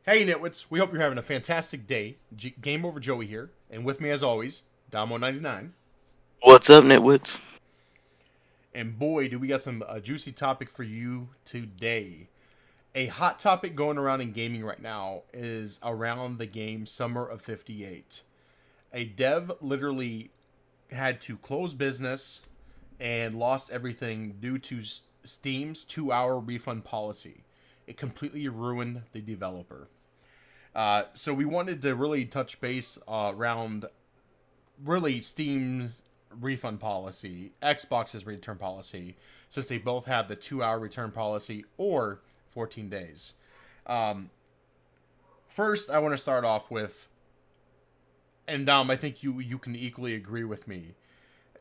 Hey Nitwits, we hope you're having a fantastic day. Game Over Joey here, and with me as always, Damo99. What's up, Nitwits? And boy, do we got some juicy topic for you today. A hot topic going around in gaming right now is around the game Summer of 58. A dev literally had to close business and lost everything due to Steam's 2-hour refund policy. It completely ruined the developer. So we wanted to really touch base around really Steam refund policy, Xbox's return policy, since they both have the 2-hour return policy or 14 days. Um, First, I want to start off with, and Dom, I think you can equally agree with me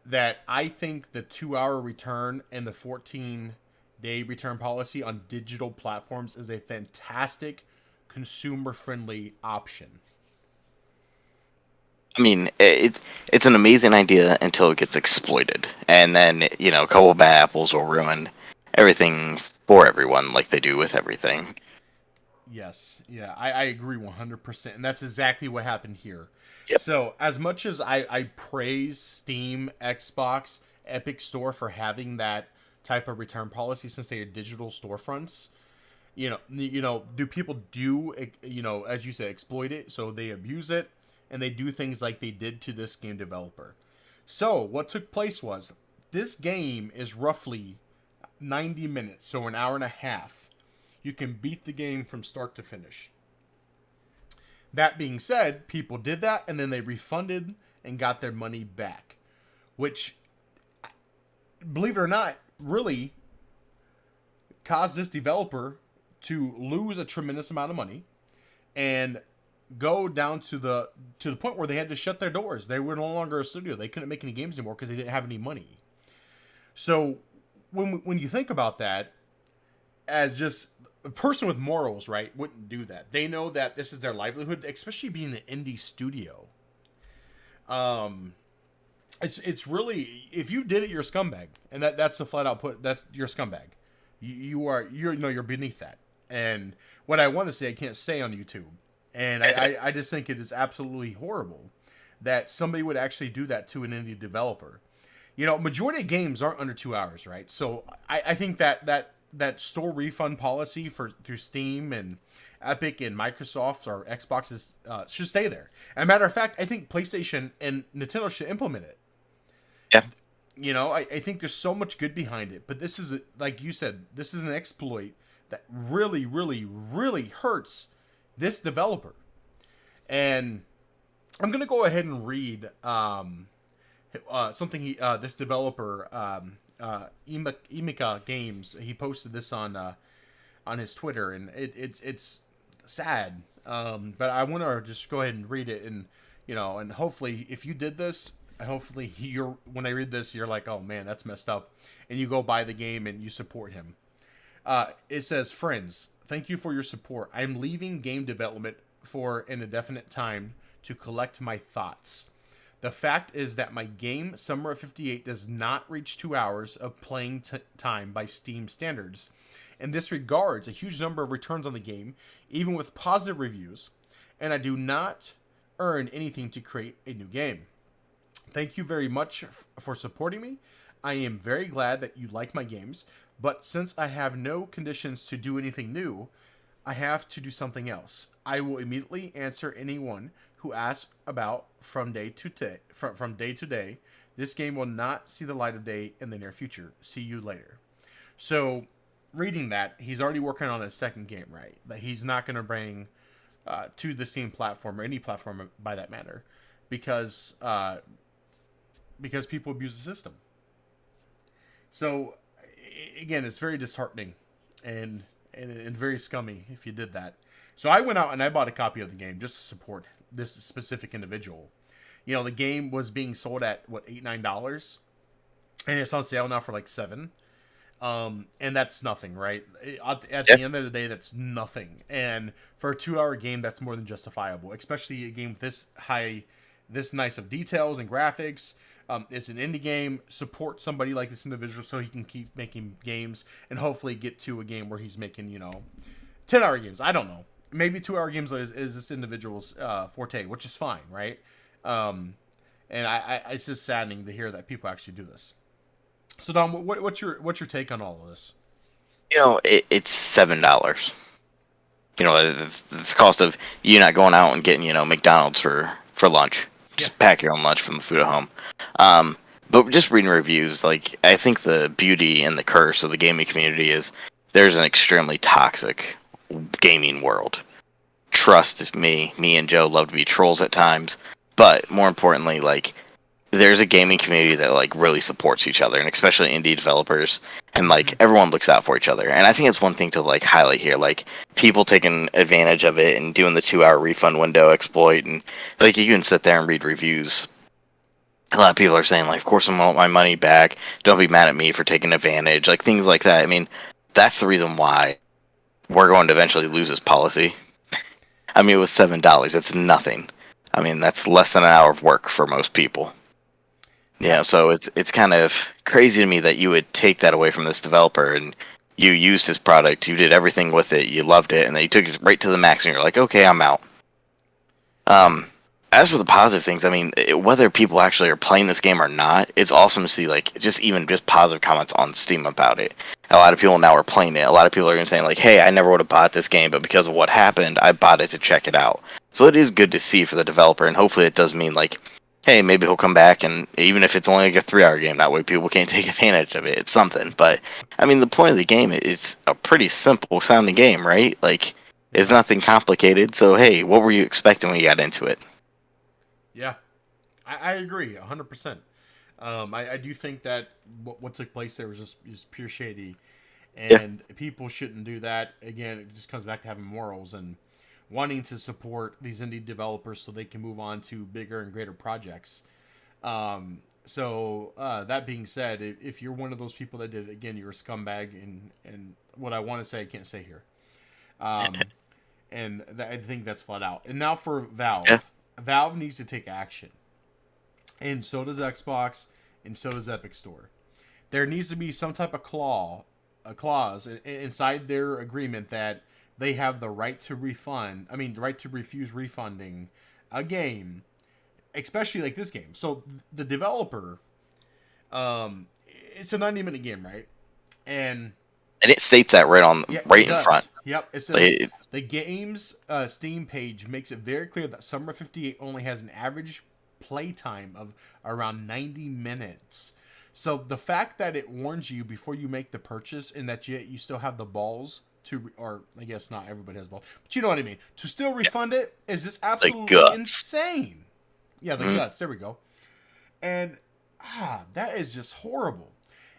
that I think the 2-hour return and the 14-day return policy on digital platforms is a fantastic consumer friendly option. I mean, it's an amazing idea until it gets exploited, and then a couple of bad apples will ruin everything for everyone, like they do with everything. Yes, yeah, I agree 100%. And that's exactly what happened here. Yep. So, as much as I praise Steam, Xbox, Epic Store for having that type of return policy since they are digital storefronts, do people as you said, exploit it? So they abuse it and they do things like they did to this game developer. So, what took place was this game is roughly 90 minutes, so an hour and a half. You can beat the game from start to finish. That being said, people did that and then they refunded and got their money back, which, believe it or not, really caused this developer to lose a tremendous amount of money and go down to the point where they had to shut their doors. They were no longer a studio. They couldn't make any games anymore because they didn't have any money. So when you think about that, as just a person with morals, right, wouldn't do that. They know that this is their livelihood, especially being an indie studio. It's really, if you did it, you're a scumbag, and that's the flat out put. That's you're a scumbag. You're beneath that. And what I want to say, I can't say on YouTube, and I just think it is absolutely horrible that somebody would actually do that to an indie developer. Majority of games aren't under 2 hours, right? So I think that store refund policy through Steam and Epic and Microsoft or Xbox should stay there. As a matter of fact, I think PlayStation and Nintendo should implement it. Yeah. I think there's so much good behind it, but this is, like you said, this is an exploit that really, really, really hurts this developer. And I'm gonna go ahead and read something this developer Imika Games, he posted this on his Twitter, and it's sad. But I want to just go ahead and read it, and hopefully, if you did this, hopefully when I read this, you're like, oh man, that's messed up, and you go buy the game and you support him. It says, friends, thank you for your support. I'm leaving game development for an indefinite time to collect my thoughts. The fact is that my game, Summer of 58, does not reach 2 hours of playing time by Steam standards, and this regards a huge number of returns on the game, even with positive reviews, and I do not earn anything to create a new game. Thank you very much for supporting me. I am very glad that you like my games, but since I have no conditions to do anything new, I have to do something else. I will immediately answer anyone who asks about from day to day. This game will not see the light of day in the near future. See you later. So, reading that, he's already working on a second game, right? That he's not going to bring to the Steam platform or any platform by that matter, because people abuse the system. So, again, it's very disheartening and very scummy if you did that. So I went out and I bought a copy of the game just to support this specific individual. The game was being sold at what, $8-9, and it's on sale now for like $7. And that's nothing, right? At the end of the day, that's nothing. And for a 2-hour game, that's more than justifiable, especially a game with this nice of details and graphics. It's an indie game. Support somebody like this individual so he can keep making games and hopefully get to a game where he's making, 10-hour games. I don't know. maybe 2 hour games is this individual's forte, which is fine, right? Um, and it's just saddening to hear that people actually do this. So Dom, what's your take on all of this? It's $7. It's the cost of you not going out and getting McDonald's for lunch. Yeah. Just pack your own lunch from the food at home. But just reading reviews, like I think the beauty and the curse of the gaming community is there's an extremely toxic gaming world. Trust me and Joe love to be trolls at times, but more importantly, like there's a gaming community that like really supports each other, and especially indie developers, and like everyone looks out for each other. And I think it's one thing to like highlight here, like people taking advantage of it and doing the 2 hour refund window exploit, and like you can sit there and read reviews. A lot of people are saying like, of course I want my money back. Don't be mad at me for taking advantage, like things like that. I mean, that's the reason why we're going to eventually lose this policy. I mean, it was $7. That's nothing. I mean, that's less than an hour of work for most people. Yeah, so it's kind of crazy to me that you would take that away from this developer and you used his product, you did everything with it, you loved it, and then you took it right to the max and you're like, okay, I'm out. As for the positive things, I mean, whether people actually are playing this game or not, it's awesome to see like just positive comments on Steam about it. A lot of people now are playing it. A lot of people are even saying like, hey, I never would have bought this game, but because of what happened, I bought it to check it out. So it is good to see for the developer, and hopefully it does mean like, hey, maybe he'll come back, and even if it's only like a 3 hour game, that way people can't take advantage of it. It's something. But I mean, the point of the game, it's a pretty simple sounding game, right? Like, it's nothing complicated. So hey, what were you expecting when you got into it? Yeah, I agree 100%. I do think that what took place there was just pure shady, Yeah, and people shouldn't do that. Again, it just comes back to having morals and wanting to support these indie developers so they can move on to bigger and greater projects. So that being said, if you're one of those people that did it, again, you're a scumbag, and what I want to say I can't say here. Um, and I think that's flat out. And now for Valve. yeah, Valve needs to take action, and so does Xbox, and so does Epic Store. There needs to be some type of a clause inside their agreement that they have the right to refund. I mean, the right to refuse refunding a game, especially like this game. So the developer, it's a 90-minute game, right? And and it states that yeah, right it in does. front. Yep, it Like, says the game's Steam page makes it very clear that Summer 58 only has an average playtime of around 90 minutes. So the fact that it warns you before you make the purchase and that you still have the balls to, or I guess not everybody has balls, but you know what I mean, to still refund it is just the absolutely guts. insane. Yeah, the Mm, guts. There we go. And that is just horrible.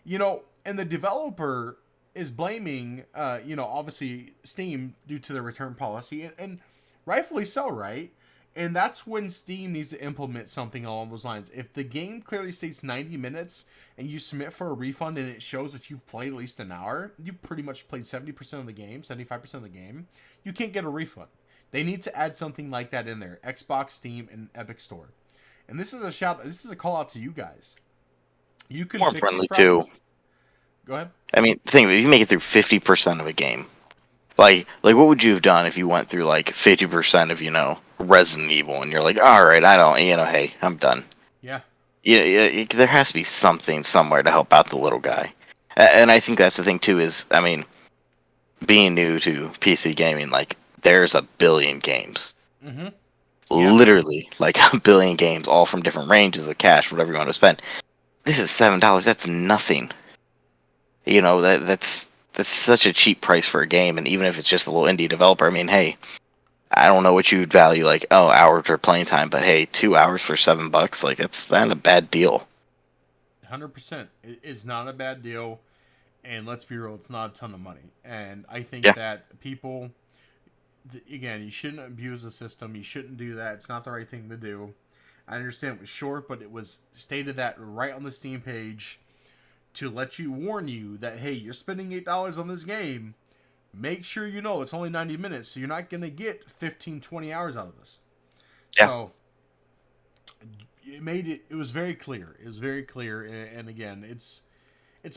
And the developer is blaming, obviously Steam due to the return policy, and rightfully so, right? And that's when Steam needs to implement something along those lines. If the game clearly states 90 minutes and you submit for a refund and it shows that you've played at least an hour, you pretty much played 70% of the game, 75% of the game, you can't get a refund. They need to add something like that in there. Xbox, Steam, and Epic Store. And this is a call out to you guys. You can More fix these importantly, too. problems. Go ahead. I mean, think of it, if you make it through 50% of a game, like what would you have done if you went through like 50% of Resident Evil, and you're like, all right, I don't, hey, I'm done. Yeah. Yeah, there has to be something somewhere to help out the little guy. And I think that's the thing too. Is I mean, being new to PC gaming, like there's a billion games, Mm-hmm. Yeah. literally like a billion games, all from different ranges of cash, whatever you want to spend. This is $7. That's nothing. That's such a cheap price for a game, and even if it's just a little indie developer, I mean, hey, I don't know what you'd value, like, oh, hours for playing time, but hey, 2 hours for $7, like that's not a bad deal. 100%. It's not a bad deal. And let's be real, it's not a ton of money. And I think Yeah, that people, again, you shouldn't abuse the system. You shouldn't do that. It's not the right thing to do. I understand it was short, but it was stated that right on the Steam page to warn you that, hey, you're spending $8 on this game. Make sure you know it's only 90 minutes, so you're not going to get 15, 20 hours out of this. yeah, So it was very clear. It was very clear. And again, it's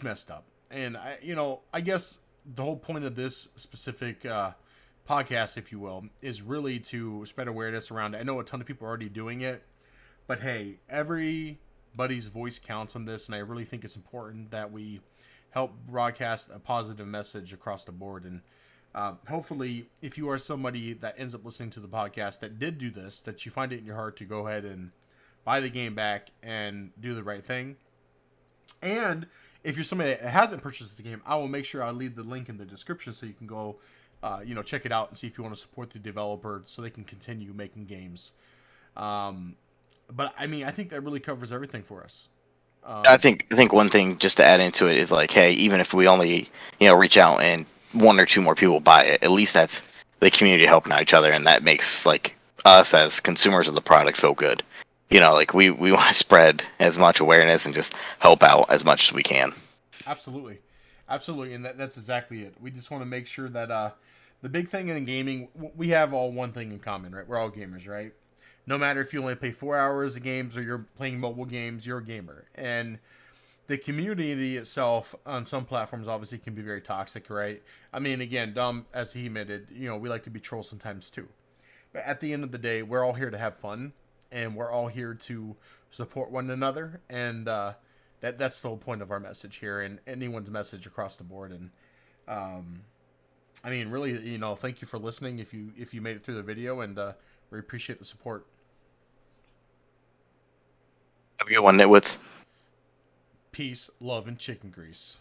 messed up. And I guess the whole point of this specific podcast, if you will, is really to spread awareness around it. I know a ton of people are already doing it, but hey, everybody's voice counts on this, and I really think it's important that we help broadcast a positive message across the board. And hopefully, if you are somebody that ends up listening to the podcast that did do this, that you find it in your heart to go ahead and buy the game back and do the right thing. And if you're somebody that hasn't purchased the game, I will make sure I leave the link in the description so you can go, check it out and see if you want to support the developer so they can continue making games. But I mean, I think that really covers everything for us. I think one thing just to add into it is like, hey, even if we only reach out and one or two more people buy it, at least that's the community helping out each other, and that makes like us as consumers of the product feel good. Like we want to spread as much awareness and just help out as much as we can. Absolutely, and that's exactly it. We just want to make sure that the big thing in gaming, we have all one thing in common, right? We're all gamers, right? No matter if you only play 4 hours of games or you're playing mobile games, you're a gamer. And the community itself on some platforms obviously can be very toxic, right? I mean, again, Dom, as he admitted, we like to be trolls sometimes too. But at the end of the day, we're all here to have fun, and we're all here to support one another. And that's the whole point of our message here, and anyone's message across the board. And I mean, really, thank you for listening. If you made it through the video, and we appreciate the support. Have a good one, Nitwits. Peace, love, and chicken grease.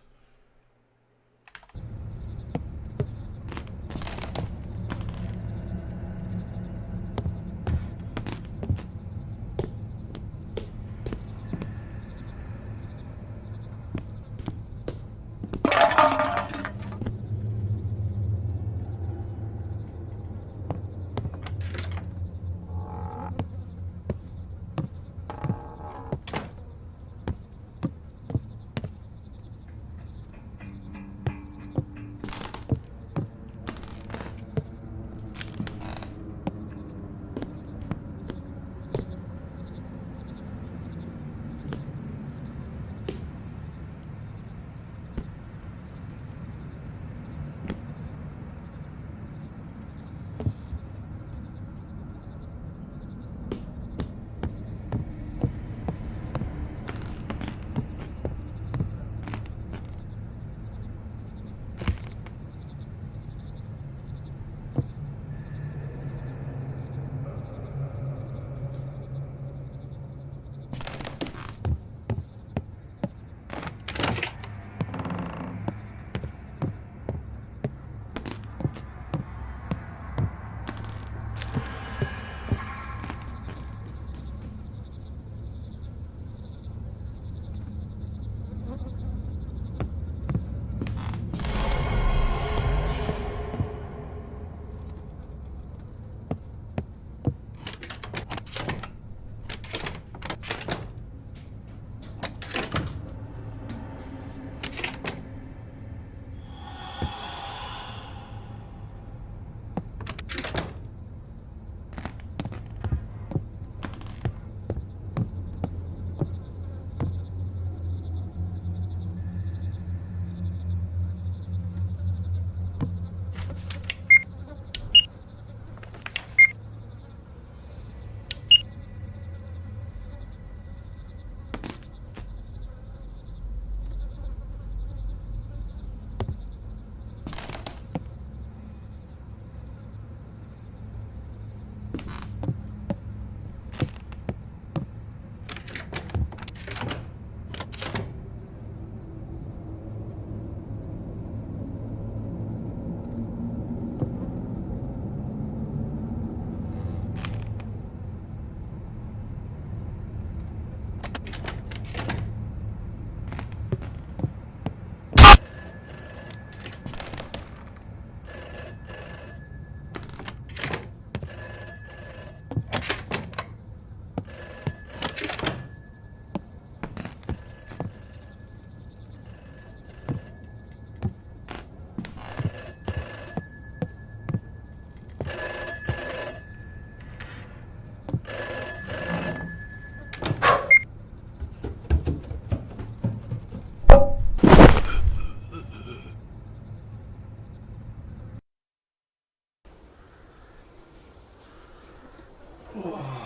Oh.